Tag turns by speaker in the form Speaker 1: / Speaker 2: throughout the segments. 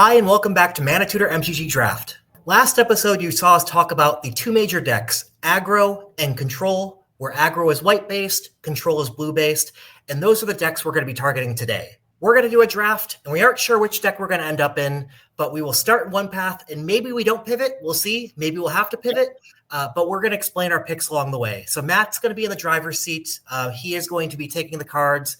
Speaker 1: Hi, and welcome back to Mana Tutor MTG Draft. Last episode, you saw us talk about the two major decks, Aggro and Control, where Aggro is white-based, Control is blue-based, and those are the decks we're going to be targeting today. We're going to do a draft, and we aren't sure which deck we're going to end up in, but we will start in one path, and maybe we don't pivot. We'll see. Maybe we'll have to pivot, but we're going to explain our picks along the way. So Matt's going to be in the driver's seat. He is going to be taking the cards.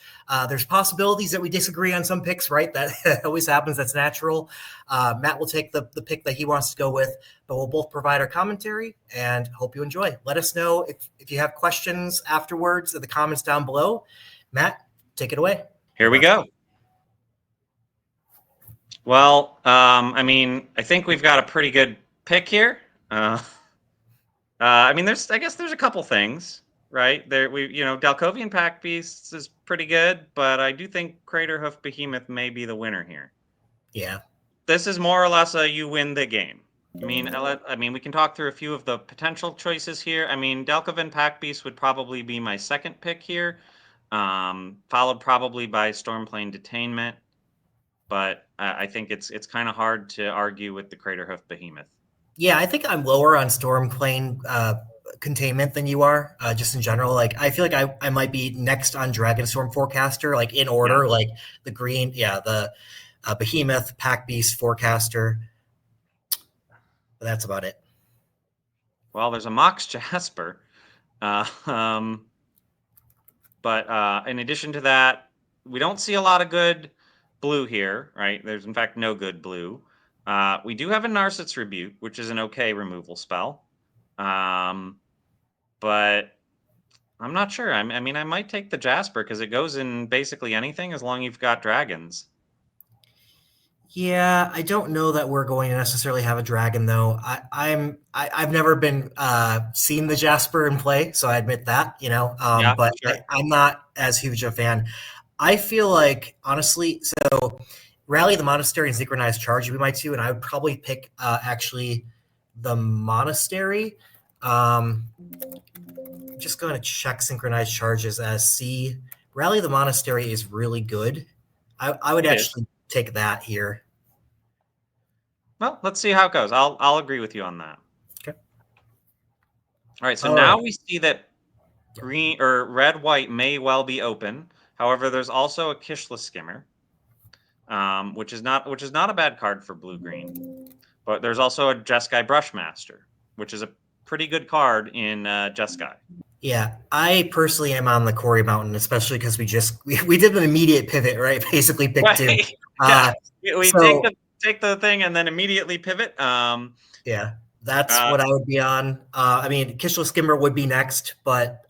Speaker 1: There's possibilities that we disagree on some picks, right? That always happens. That's natural. Matt will take the pick that he wants to go with, but we'll both provide our commentary and hope you enjoy. Let us know if you have questions afterwards in the comments down below. Matt, take it away.
Speaker 2: Here we go. Well, I think we've got a pretty good pick here. I guess there's a couple things, right? Delcovian Pack Beasts is pretty good, but I do think Craterhoof Behemoth may be the winner here.
Speaker 1: Yeah.
Speaker 2: This is more or less a you win the game. We can talk through a few of the potential choices here. Delcovian Pack Beast would probably be my second pick here, followed probably by Stormplane Detainment. But I think it's kind of hard to argue with the Craterhoof Behemoth.
Speaker 1: Yeah, I think I'm lower on Stormplane Containment than you are, just in general. Like, I feel like I might be next on Dragonstorm Forecaster, like in order, like the green, the Behemoth, Pack Beast, Forecaster. But that's about it.
Speaker 2: Well, there's a Mox Jasper. But in addition to that, we don't see a lot of good blue here, right? There's in fact no good blue. We do have a Narset's Rebuke, which is an okay removal spell. But I'm not sure. I might take the Jasper because it goes in basically anything as long as you've got dragons.
Speaker 1: Yeah, I don't know that we're going to necessarily have a dragon though. I've never been seen the Jasper in play, so I admit that, but sure. I'm not as huge a fan. I feel like, honestly, so Rally the Monastery and Synchronized Charge would be my two, and I would probably pick actually the Monastery. Just going to check Synchronized Charges as C. Rally the Monastery is really good. I would actually take that here.
Speaker 2: Well, let's see how it goes. I'll agree with you on that.
Speaker 1: Okay.
Speaker 2: All right, so now we see that green or red-white may well be open. However, there's also a Kishla Skimmer, which is not a bad card for blue-green. But there's also a Jeskai Brushmaster, which is a pretty good card in Jeskai.
Speaker 1: Yeah, I personally am on the Quarry Mountain, especially because we did an immediate pivot, right? Basically pick two.
Speaker 2: We take the thing and then immediately pivot.
Speaker 1: Yeah, that's what I would be on. Kishla Skimmer would be next, but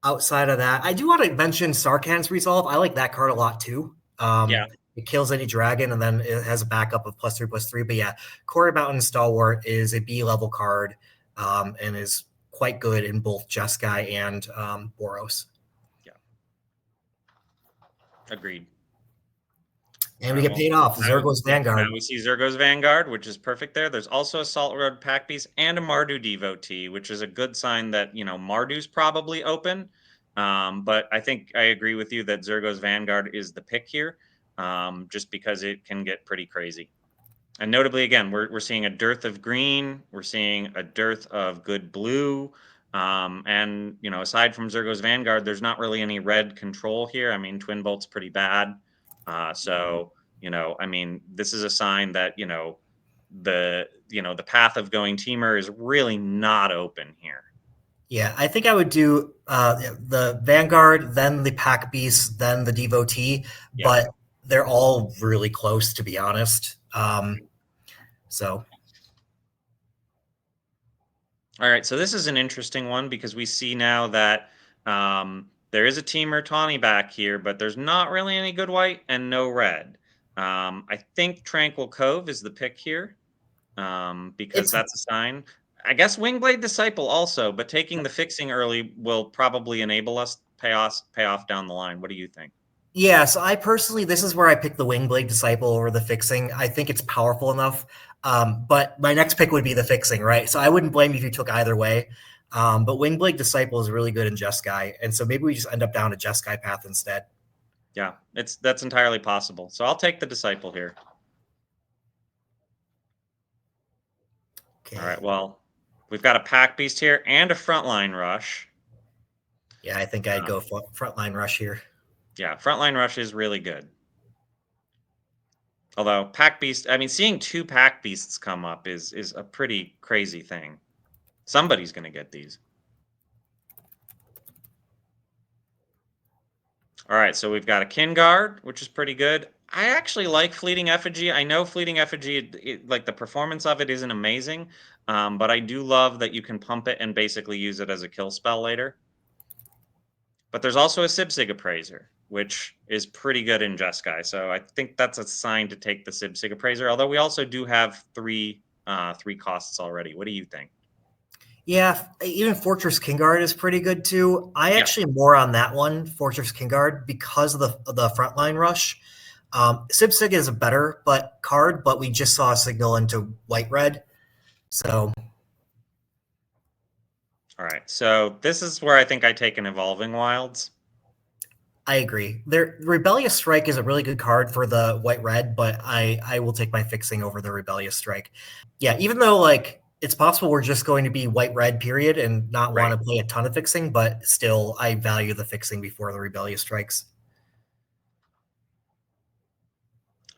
Speaker 1: outside of that, I do want to mention Sarkhan's Resolve. I like that card a lot too. It kills any dragon, and then it has a backup of +3/+3. But yeah, Quarry Mountain Stalwart is a B level card, and is quite good in both Jeskai and Boros.
Speaker 2: Yeah, agreed.
Speaker 1: And we get paid off. Zergo's Vanguard.
Speaker 2: Now we see Zergo's Vanguard, which is perfect there. There's also a Salt Road Pack Beast and a Mardu Devotee, which is a good sign that, Mardu's probably open. But I think I agree with you that Zergo's Vanguard is the pick here, just because it can get pretty crazy. And notably, again, we're seeing a dearth of green. We're seeing a dearth of good blue. And, aside from Zergo's Vanguard, there's not really any red control here. Twin Bolt's pretty bad. This is a sign that, the path of going Teamer is really not open here.
Speaker 1: Yeah, I think I would do the Vanguard, then the Pack Beast, then the Devotee, but they're all really close, to be honest. So.
Speaker 2: All right, so this is an interesting one because we see now that there is a Teamer Tawny back here, but there's not really any good white and no red. I think Tranquil Cove is the pick here because that's a sign. I guess Wingblade Disciple also, but taking the fixing early will probably enable us to pay off down the line. What do you think?
Speaker 1: Yeah, so I personally, this is where I pick the Wingblade Disciple over the fixing. I think it's powerful enough. But my next pick would be the fixing, right? So I wouldn't blame you if you took either way. But Wingblade Disciple is really good in Jeskai, and so maybe we just end up down a Jeskai path instead.
Speaker 2: Yeah, that's entirely possible. So I'll take the Disciple here.
Speaker 1: Okay.
Speaker 2: All right, well, we've got a Pack Beast here and a Frontline Rush.
Speaker 1: Yeah, I think I'd go frontline rush here.
Speaker 2: Yeah, Frontline Rush is really good. Although Pack Beast, I mean, seeing 2 Pack Beasts come up is a pretty crazy thing. Somebody's going to get these. All right, so we've got a Kinguard, which is pretty good. I actually like Fleeting Effigy. I know Fleeting Effigy, like the performance of it isn't amazing, but I do love that you can pump it and basically use it as a kill spell later. But there's also a Sibsig Appraiser, which is pretty good in Jeskai. So I think that's a sign to take the Sibsig Appraiser. Although we also do have three costs already. What do you think?
Speaker 1: Yeah, even Fortress Kingguard is pretty good too. I
Speaker 2: Yeah.
Speaker 1: actually more on that one, Fortress Kingguard, because of the frontline rush. Sibsig is a better card, but we just saw a signal into white red. So
Speaker 2: All right. So this is where I think I take an Evolving Wilds.
Speaker 1: I agree. Rebellious Strike is a really good card for the white red, but I will take my fixing over the Rebellious Strike. Yeah, even though like it's possible we're just going to be white red period and not
Speaker 2: Right.
Speaker 1: want to play a ton of fixing, but still I value the fixing before the Rebellious Strikes.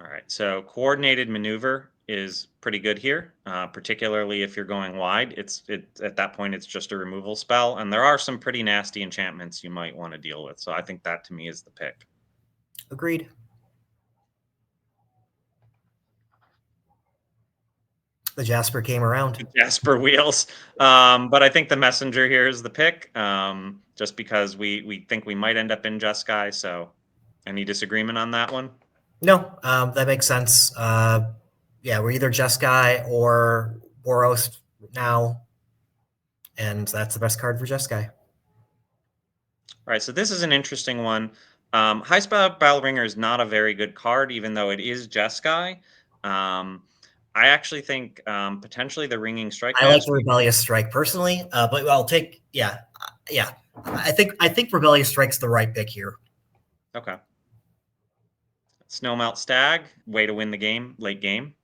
Speaker 2: All right. So Coordinated Maneuver is pretty good here, particularly if you're going wide. At that point it's just a removal spell, and there are some pretty nasty enchantments you might want to deal with. So I think that to me is the pick.
Speaker 1: Agreed. The Jasper came around.
Speaker 2: Jasper Wheels. But I think the Messenger here is the pick, just because we think we might end up in Jeskai. So any disagreement on that one?
Speaker 1: No, that makes sense. Yeah, we're either Jeskai or Boros now, and that's the best card for Jeskai.
Speaker 2: All right, so this is an interesting one. High Spell Battle Ringer is not a very good card, even though it is Jeskai. I actually think potentially the Ringing Strike
Speaker 1: I like
Speaker 2: Master.
Speaker 1: the Rebellious Strike personally, but I'll take yeah. I think Rebellious Strike's the right pick here.
Speaker 2: Okay. Snowmelt Stag, way to win the game, late game.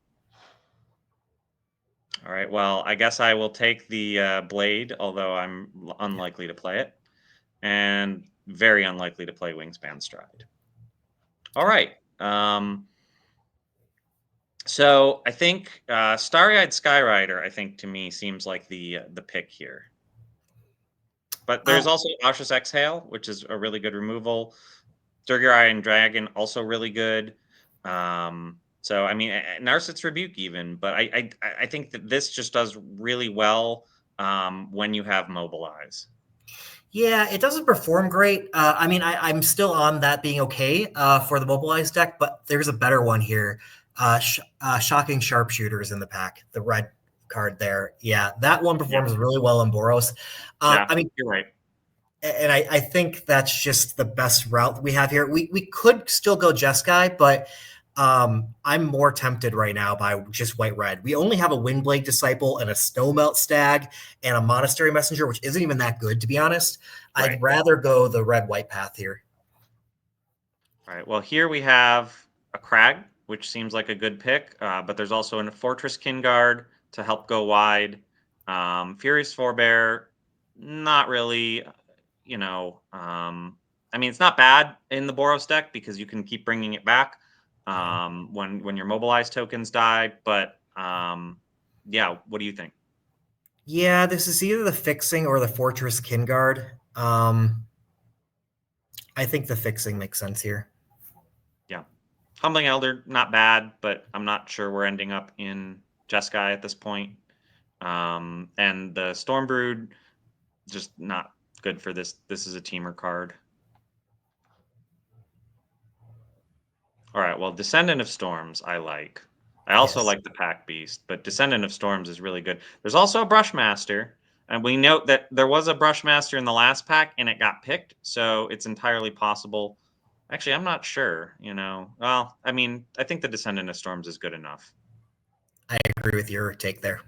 Speaker 2: All right, well, I guess I will take the Blade, although I'm unlikely to play it, and very unlikely to play Wingspan Stride. All right. So I think Starry-Eyed Skyrider, I think to me seems like the pick here. But there's also Aush's Exhale, which is a really good removal. Tarkir Dragon, also really good. So I mean, Narset's Rebuke even, but I think that this just does really well when you have Mobilize.
Speaker 1: Yeah, it doesn't perform great. I mean, I'm still on that being okay for the Mobilized deck, but there's a better one here. Shocking Sharpshooters in the pack, the red card there. Yeah, that one performs really well in Boros.
Speaker 2: Yeah,
Speaker 1: I mean,
Speaker 2: you're right.
Speaker 1: And I think that's just the best route we have here. We could still go Jeskai, but I'm more tempted right now by just white red. We only have a Windblade Disciple and a Snowmelt Stag and a Monastery Messenger, which isn't even that good, to be honest.
Speaker 2: Right.
Speaker 1: I'd rather go the red-white path here.
Speaker 2: All right. Well, here we have a Crag, which seems like a good pick, but there's also a Fortress Kinguard to help go wide. Furious Forebear, not really. I mean, it's not bad in the Boros deck because you can keep bringing it back when your mobilized tokens die. But yeah, what do you think?
Speaker 1: Yeah, this is either the fixing or the Fortress Kinguard. I think the fixing makes sense here.
Speaker 2: Yeah. Humbling Elder, not bad, but I'm not sure we're ending up in Jeskai at this point. And the Stormbrood, just not good for this. This is a teamer card. All right, well, Descendant of Storms, I like. I also like the Pack Beast, but Descendant of Storms is really good. There's also a Brushmaster, and we note that there was a Brushmaster in the last pack, and it got picked, so it's entirely possible. Actually, I'm not sure, Well, I mean, I think the Descendant of Storms is good enough.
Speaker 1: I agree with your take there.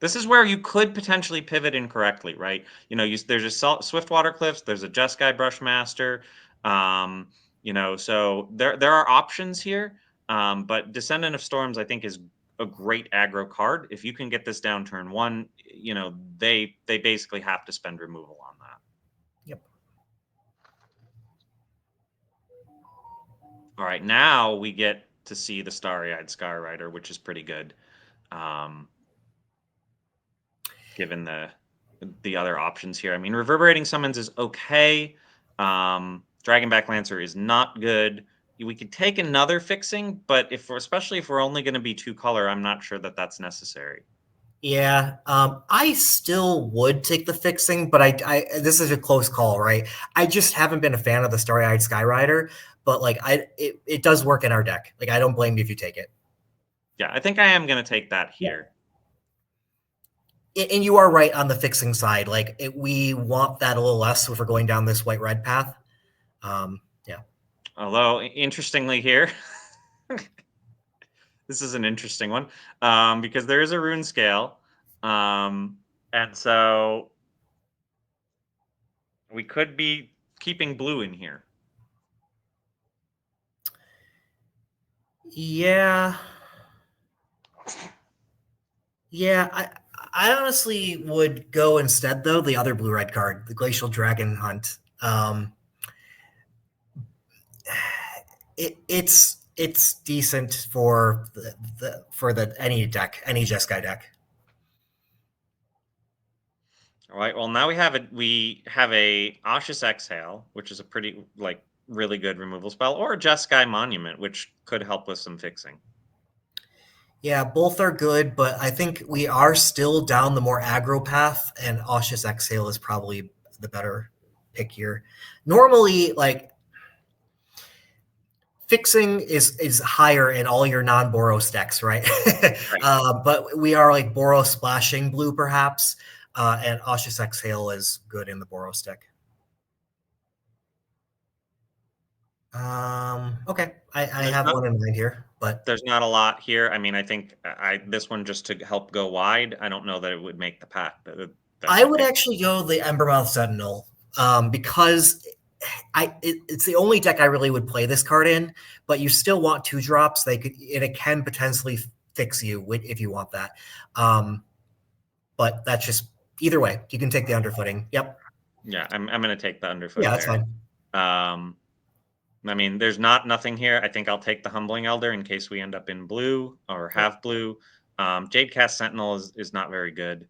Speaker 2: This is where you could potentially pivot incorrectly, right? There's a Swiftwater Cliffs, there's a Jeskai Brushmaster. So there are options here. But Descendant of Storms, I think, is a great aggro card. If you can get this down turn 1, they basically have to spend removal on that.
Speaker 1: Yep.
Speaker 2: All right, now we get to see the Starry-Eyed Skyrider, which is pretty good, given the other options here. I mean, Reverberating Summons is okay. Dragonback Lancer is not good. We could take another fixing, but especially if we're only going to be 2-color, I'm not sure that that's necessary.
Speaker 1: Yeah, I still would take the fixing, but I this is a close call, right? I just haven't been a fan of the Starry-Eyed Skyrider, but like it does work in our deck. Like I don't blame you if you take it.
Speaker 2: Yeah, I think I am going to take that here.
Speaker 1: And you are right on the fixing side. Like we want that a little less if we're going down this white-red path. Yeah.
Speaker 2: Although, interestingly here, this is an interesting one, because there is a rune scale. And so we could be keeping blue in here.
Speaker 1: Yeah. Yeah, I honestly would go instead though the other blue-red card, the Glacial Dragon Hunt. It's decent for the any deck, any Jeskai deck.
Speaker 2: All right. Well, now we have a Oshi's Exhale, which is a pretty really good removal spell, or a Jeskai Monument, which could help with some fixing.
Speaker 1: Yeah, both are good, but I think we are still down the more aggro path, and Oshi's Exhale is probably the better pick here. Normally, like fixing is higher in all your non-Boros decks, right?
Speaker 2: Right.
Speaker 1: But we are like Boros splashing blue, perhaps, and Oshi's Exhale is good in the Boros deck. Okay, I have one in mind here, but
Speaker 2: there's not a lot here. I mean, I think this one just to help go wide. I don't know that it would make the pack.
Speaker 1: I would actually go the Embermouth Sentinel because it's the only deck I really would play this card in. But you still want 2-drops. It can potentially fix you if you want that. But that's just either way. You can take the underfooting. Yep.
Speaker 2: Yeah, I'm going to take the underfoot.
Speaker 1: Yeah, that's
Speaker 2: there.
Speaker 1: fine.
Speaker 2: I mean, there's nothing here. I think I'll take the Humbling Elder in case we end up in blue or have blue. Jadecast Sentinel is not very good.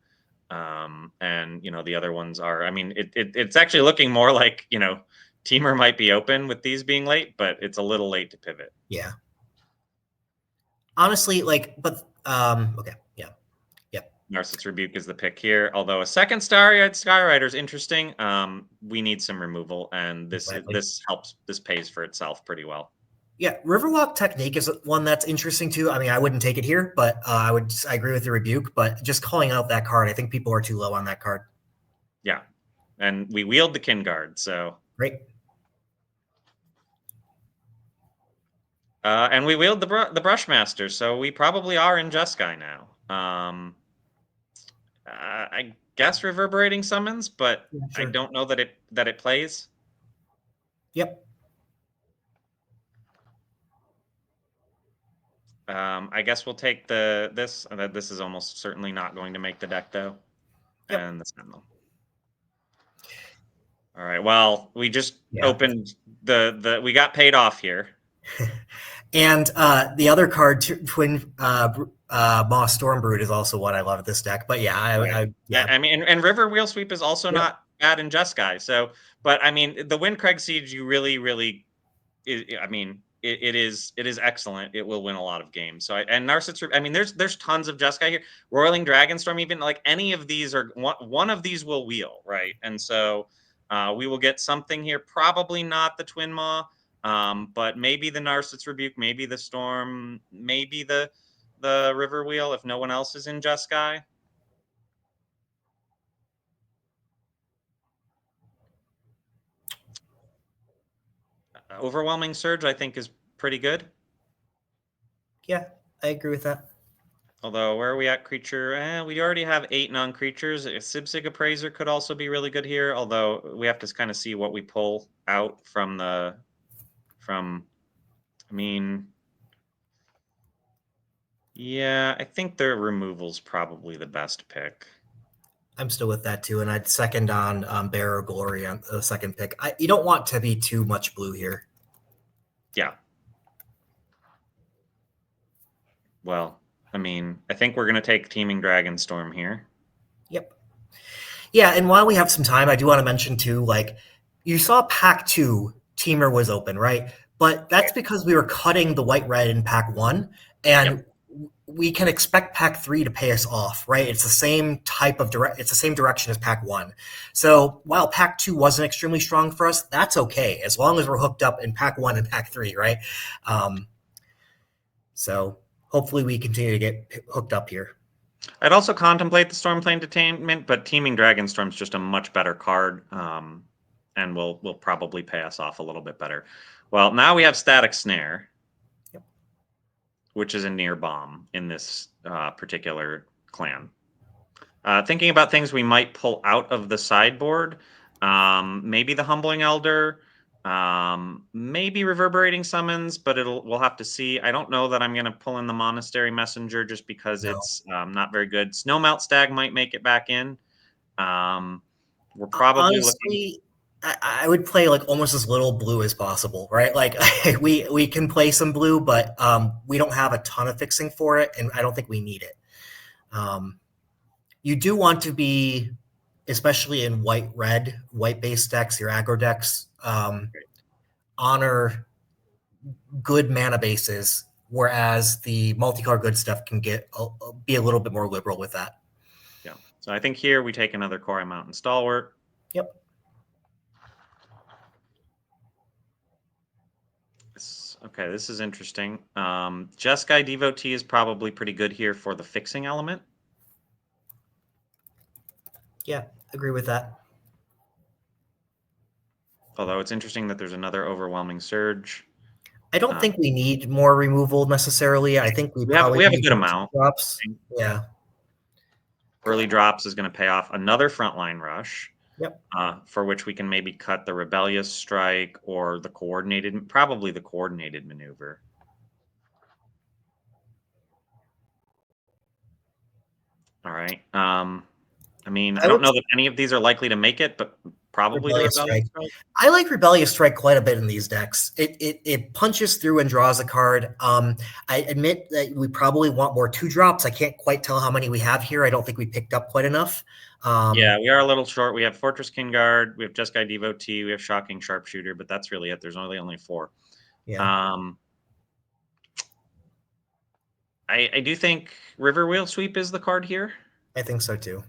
Speaker 2: And the other ones are. I mean, it's actually looking more like Teamer might be open with these being late, but it's a little late to pivot.
Speaker 1: Yeah. Honestly, okay.
Speaker 2: Narset's Rebuke is the pick here. Although a second Starry-Eyed Skyrider is interesting. We need some removal, and this helps. This pays for itself pretty well.
Speaker 1: Yeah, Riverwalk Technique is one that's interesting too. I mean, I wouldn't take it here, but I agree with the Rebuke. But just calling out that card, I think people are too low on that card.
Speaker 2: Yeah, and we wield the Kinguard, so
Speaker 1: great.
Speaker 2: And we wield the Brushmaster, so we probably are in Jeskai now. I guess Reverberating Summons, but yeah, sure. I don't know that it plays.
Speaker 1: Yep.
Speaker 2: I guess we'll take this. This is almost certainly not going to make the deck though. Yep. And the Sentinel. All right. Well, we just opened we got paid off here.
Speaker 1: And the other card, Twin Moss Stormbrood, is also what I love at this deck. But yeah,
Speaker 2: I mean, and River Wheel Sweep is also not bad in Jeskai. So, but I mean, the Windcrag Siege, you really, I mean, it is excellent. It will win a lot of games. So, and Narset's, I mean, there's tons of Jeskai here. Roiling Dragonstorm, even like any of these are one of these will wheel, right? And so we will get something here. Probably not the Twin Maw. But maybe the Narset's Rebuke, maybe the Storm, maybe the River Wheel if no one else is in Jeskai. Overwhelming Surge, I think, is pretty good.
Speaker 1: Yeah, I agree with that.
Speaker 2: Although, where are we at creature? We already have 8 non-creatures. Sibsig Appraiser could also be really good here, although we have to kind of see what we pull out from from, I mean, yeah, I think the removal's probably the best pick.
Speaker 1: I'm still with that too, and I'd second on Bear or Glory on the second pick. You don't want to be too much blue here.
Speaker 2: Yeah. Well, I mean, I think we're going to take Teeming Dragonstorm here.
Speaker 1: Yep. Yeah, and while we have some time, I do want to mention too, like, you saw pack 2, Teamer was open, right? But that's because we were cutting the white-red in pack 1, and we can expect pack 3 to pay us off, right? It's the same type of it's the same direction as pack 1. So while pack 2 wasn't extremely strong for us, that's okay, as long as we're hooked up in pack 1 and pack 3, right? So hopefully we continue to get hooked up here.
Speaker 2: I'd also contemplate the Stormplane Detainment, but Teeming Dragonstorm's just a much better card, and will probably pay us off a little bit better. Well, now we have Static Snare, which is a near bomb in this particular clan. Thinking about things we might pull out of the sideboard, maybe the Humbling Elder, maybe Reverberating Summons, but we'll have to see. I don't know that I'm going to pull in the Monastery Messenger just because it's not very good. Snowmelt Stag might make it back in. We're probably
Speaker 1: honestly, I would play like almost as little blue as possible, right? Like we can play some blue, but we don't have a ton of fixing for it, and I don't think we need it. You do want to be, especially in white-based decks, your aggro decks, honor good mana bases, whereas the multicolor good stuff can be a little bit more liberal with that.
Speaker 2: Yeah. So I think here we take another Korai Mountain Stalwart.
Speaker 1: Yep.
Speaker 2: Okay, this is interesting. Jeskai Devotee is probably pretty good here for the fixing element.
Speaker 1: Yeah, agree with that.
Speaker 2: Although it's interesting that there's another Overwhelming Surge.
Speaker 1: I don't think we need more removal necessarily. I think we
Speaker 2: have
Speaker 1: probably
Speaker 2: a good amount.
Speaker 1: Drops. Yeah.
Speaker 2: Early drops is going to pay off another Frontline Rush.
Speaker 1: Yep.
Speaker 2: For which we can maybe cut the Rebellious Strike or the Coordinated, probably the Coordinated Maneuver. All right. I mean, I don't know that any of these are likely to make it, but probably Rebellious Strike.
Speaker 1: I like Rebellious Strike quite a bit in these decks. It punches through and draws a card. I admit that we probably want more 2-drops. I can't quite tell how many we have here. I don't think we picked up quite enough.
Speaker 2: Yeah, we are a little short. We have Fortress King Guard, we have Jeskai Devotee, we have Shocking Sharpshooter, but that's really it. There's only 4.
Speaker 1: Yeah.
Speaker 2: I do think River Wheel Sweep is the card here.
Speaker 1: I think so too.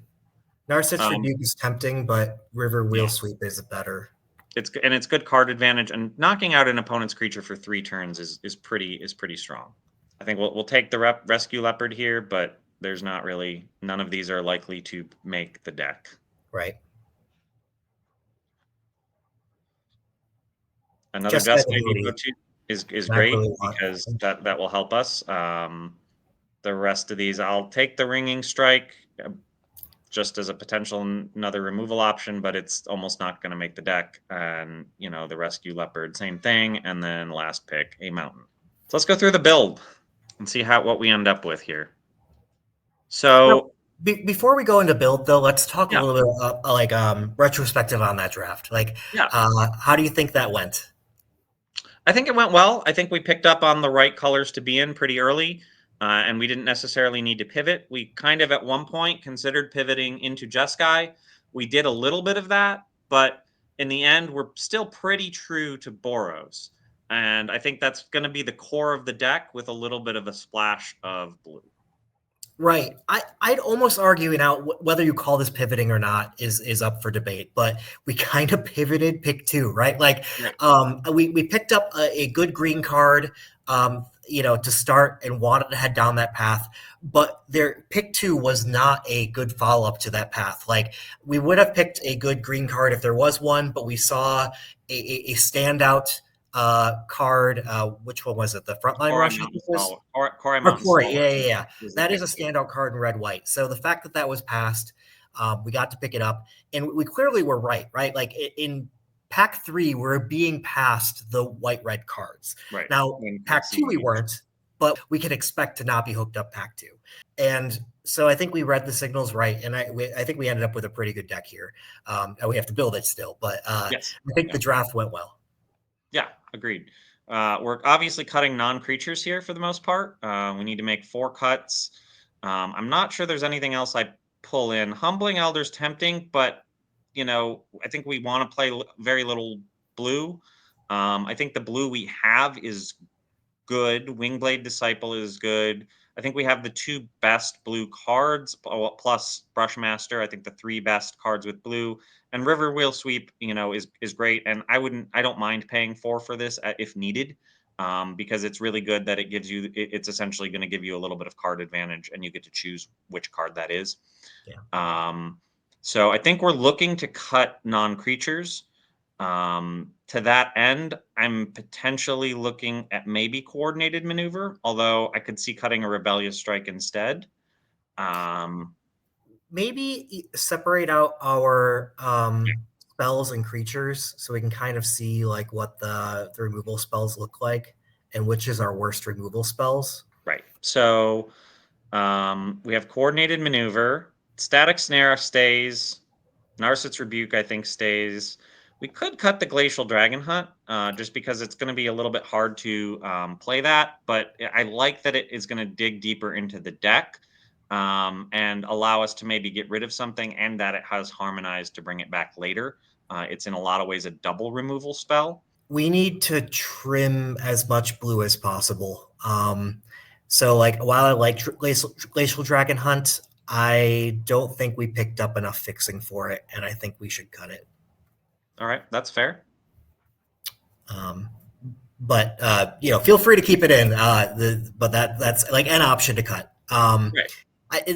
Speaker 1: Narcissist Rebuke is tempting, but River Wheel Sweep is better. It's
Speaker 2: good card advantage, and knocking out an opponent's creature for 3 turns is pretty strong. I think we'll take the Rescue Leopard here, but there's not really, none of these are likely to make the deck.
Speaker 1: Right.
Speaker 2: Another Jeskai Devotee is great because that will help us. The rest of these, I'll take the Ringing Strike just as a potential another removal option, but it's almost not going to make the deck. And, the Rescue Leopard, same thing. And then last pick, a Mountain. So let's go through the build and see what we end up with here. So
Speaker 1: before we go into build, though, let's talk a little bit retrospective on that draft. How do you think that went?
Speaker 2: I think it went well. I think we picked up on the right colors to be in pretty early. And we didn't necessarily need to pivot. We kind of at one point considered pivoting into Jeskai. We did a little bit of that, but in the end, we're still pretty true to Boros. And I think that's going to be the core of the deck with a little bit of a splash of blue.
Speaker 1: Right. I'd almost argue now whether you call this pivoting or not is up for debate, but we kind of pivoted pick 2, right? We picked up a good green card, to start and wanted to head down that path, but their pick 2 was not a good follow-up to that path. We would have picked a good green card if there was one, but we saw a standout card. Which one was it? The Frontline Rush?
Speaker 2: Korai Mountain.
Speaker 1: Yeah. That is a standout card in red-white. So the fact that was passed, we got to pick it up, and we clearly were right? In pack 3, we're being passed the white-red cards.
Speaker 2: Right.
Speaker 1: Now,
Speaker 2: And
Speaker 1: pack 2, we weren't, but we could expect to not be hooked up pack 2. And so I think we read the signals right, and I think we ended up with a pretty good deck here. And we have to build it still, but
Speaker 2: yes.
Speaker 1: I think the draft went well.
Speaker 2: Yeah, agreed. We're obviously cutting non-creatures here for the most part. We need to make 4 cuts. I'm not sure there's anything else I pull in. Humbling Elder's tempting, but I think we want to play very little blue. I think the blue we have is good. Wingblade Disciple is good. I think we have the 2 best blue cards plus Brushmaster. I think the 3 best cards with blue, and River Wheel Sweep, is great. And I don't mind paying 4 for this if needed, because it's really good that it gives you. It's essentially going to give you a little bit of card advantage, and you get to choose which card that is.
Speaker 1: Yeah.
Speaker 2: So I think we're looking to cut non-creatures. To that end, I'm potentially looking at maybe Coordinated Maneuver, although I could see cutting a Rebellious Strike instead.
Speaker 1: Maybe separate out our spells and creatures so we can kind of see like what the removal spells look like and which is our worst removal spells.
Speaker 2: Right. So we have Coordinated Maneuver. Static Snare stays. Narset's Rebuke, I think, stays. We could cut the Glacial Dragon Hunt just because it's going to be a little bit hard to play that. But I like that it is going to dig deeper into the deck and allow us to maybe get rid of something, and that it has Harmonized to bring it back later. It's in a lot of ways a double removal spell.
Speaker 1: We need to trim as much blue as possible. So, like, while I like Glacial Dragon Hunt, I don't think we picked up enough fixing for it, and I think we should cut it.
Speaker 2: All right, that's fair.
Speaker 1: But feel free to keep it in. But that's like an option to cut. Right.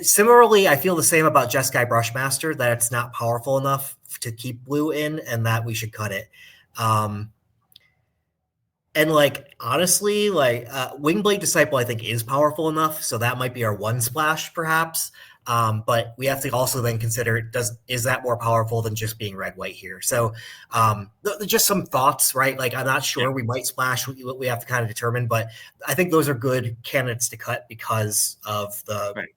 Speaker 1: Similarly, I feel the same about Jeskai Brushmaster, that it's not powerful enough to keep blue in, and that we should cut it. And like honestly, like Wingblade Disciple, I think is powerful enough, so that might be our one splash, perhaps. But we have to also then consider is that more powerful than just being red white here? So just some thoughts, right? Like I'm not sure. We might splash. We have to kind of determine, but I think those are good candidates to cut because of the.
Speaker 2: Right.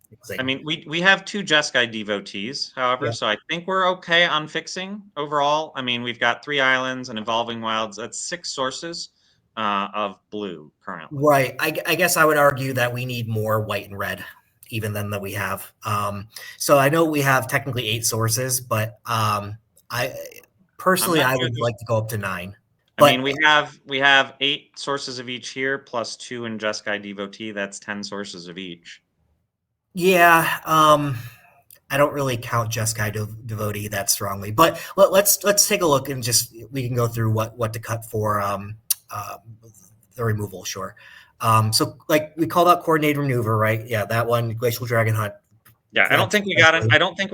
Speaker 2: I mean, we have 2 Jeskai devotees, however, so I think we're okay on fixing overall. I mean, we've got 3 islands and Evolving Wilds. That's 6 sources of blue currently.
Speaker 1: Right. I guess I would argue that we need more white and red even than that we have. So I know we have technically 8 sources, but I personally I would like to go up to 9.
Speaker 2: I mean, we have 8 sources of each here, plus 2 in Jeskai Devotee. That's 10 sources of each.
Speaker 1: Yeah, I don't really count Jeskai Devotee that strongly, but let's take a look and we can go through what to cut for the removal. Sure. So like we called out Coordinated Maneuver, right? Yeah, that one, Glacial Dragon Hunt.
Speaker 2: Yeah, I don't think we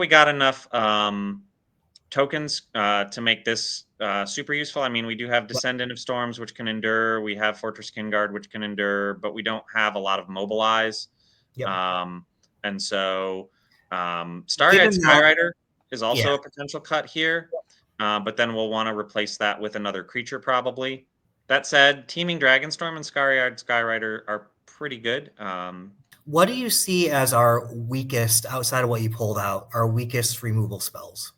Speaker 2: got enough tokens to make this super useful. I mean, we do have Descendant of Storms, which can endure. We have Fortress Kingguard, which can endure, but we don't have a lot of Mobilize. Yep. And so Starry-Eyed Skyrider is also a potential cut here, but then we'll want to replace that with another creature probably. That said, Teeming Dragonstorm and Starry-Eyed Skyrider are pretty good.
Speaker 1: What do you see as our weakest, outside of what you pulled out, our weakest removal spells?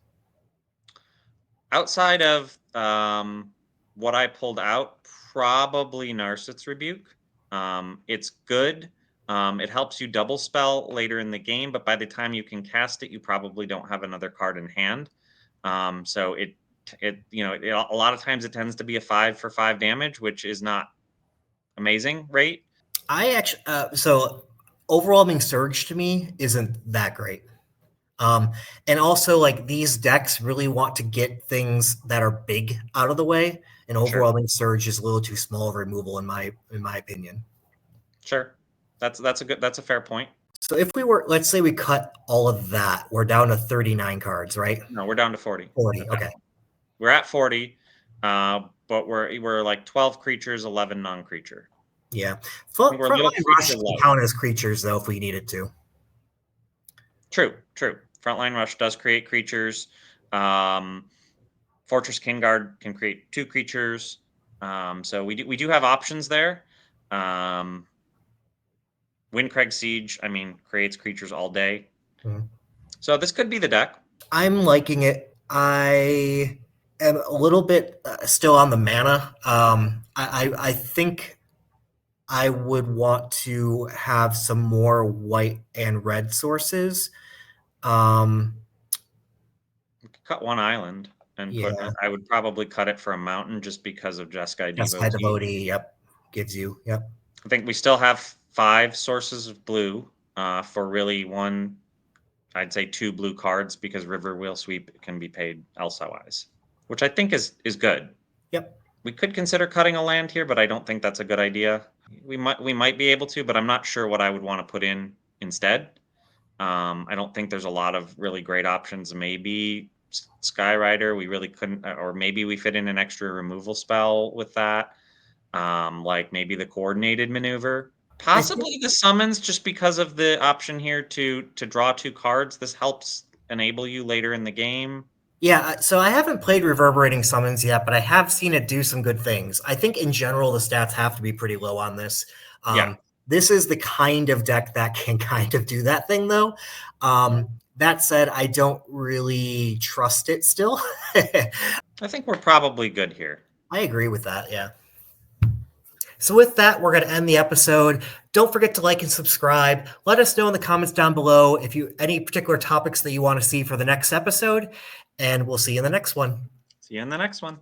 Speaker 2: Outside of what I pulled out, probably Narset's Rebuke. It's good. It helps you double spell later in the game, but by the time you can cast it, you probably don't have another card in hand. So a lot of times it tends to be a 5 for 5 damage, which is not amazing rate.
Speaker 1: I actually so overwhelming surge to me isn't that great. And also like these decks really want to get things that are big out of the way, and overwhelming surge is a little too small of a removal in my opinion.
Speaker 2: Sure. That's a fair point.
Speaker 1: So if we were, let's say we cut all of that, we're down to 39 cards, right?
Speaker 2: No, we're down to 40.
Speaker 1: 40, okay.
Speaker 2: We're at 40, but we're like 12 creatures, 11 non-creature.
Speaker 1: Yeah. Frontline Rush can count as creatures, though, if we needed to.
Speaker 2: True. Frontline Rush does create creatures. Fortress Kingguard can create 2 creatures. So we do have options there. Windcrag Siege, I mean, creates creatures all day.
Speaker 1: Mhm.
Speaker 2: So this could be the deck.
Speaker 1: I'm liking it. I am a little bit still on the mana. I think I would want to have some more white and red sources.
Speaker 2: Cut 1 island and
Speaker 1: Yeah,
Speaker 2: I would probably cut it for a mountain just because of Jeskai
Speaker 1: Jeskai
Speaker 2: Devotee.
Speaker 1: Devotee, yep, gives you, yep.
Speaker 2: I think we still have 5 sources of blue for really I'd say 2 blue cards because River Wheel Sweep can be paid elsewise, which I think is good.
Speaker 1: Yep.
Speaker 2: We could consider cutting a land here, but I don't think that's a good idea. We might be able to, but I'm not sure what I would want to put in instead. I don't think there's a lot of really great options. Maybe Skyrider, we really couldn't, or maybe we fit in an extra removal spell with that. Like maybe the coordinated maneuver, possibly the summons, just because of the option here to draw 2 cards. This helps enable you later in the game.
Speaker 1: Yeah, so I haven't played Reverberating Summons yet, but I have seen it do some good things. I think in general the stats have to be pretty low on this.
Speaker 2: Yeah.
Speaker 1: This is the kind of deck that can kind of do that thing, though. That said, I don't really trust it still.
Speaker 2: I think we're probably good here.
Speaker 1: I agree with that, yeah. So with that, we're going to end the episode. Don't forget to like and subscribe. Let us know in the comments down below if you any particular topics that you want to see for the next episode, and we'll see you in the next one.
Speaker 2: See you in the next one.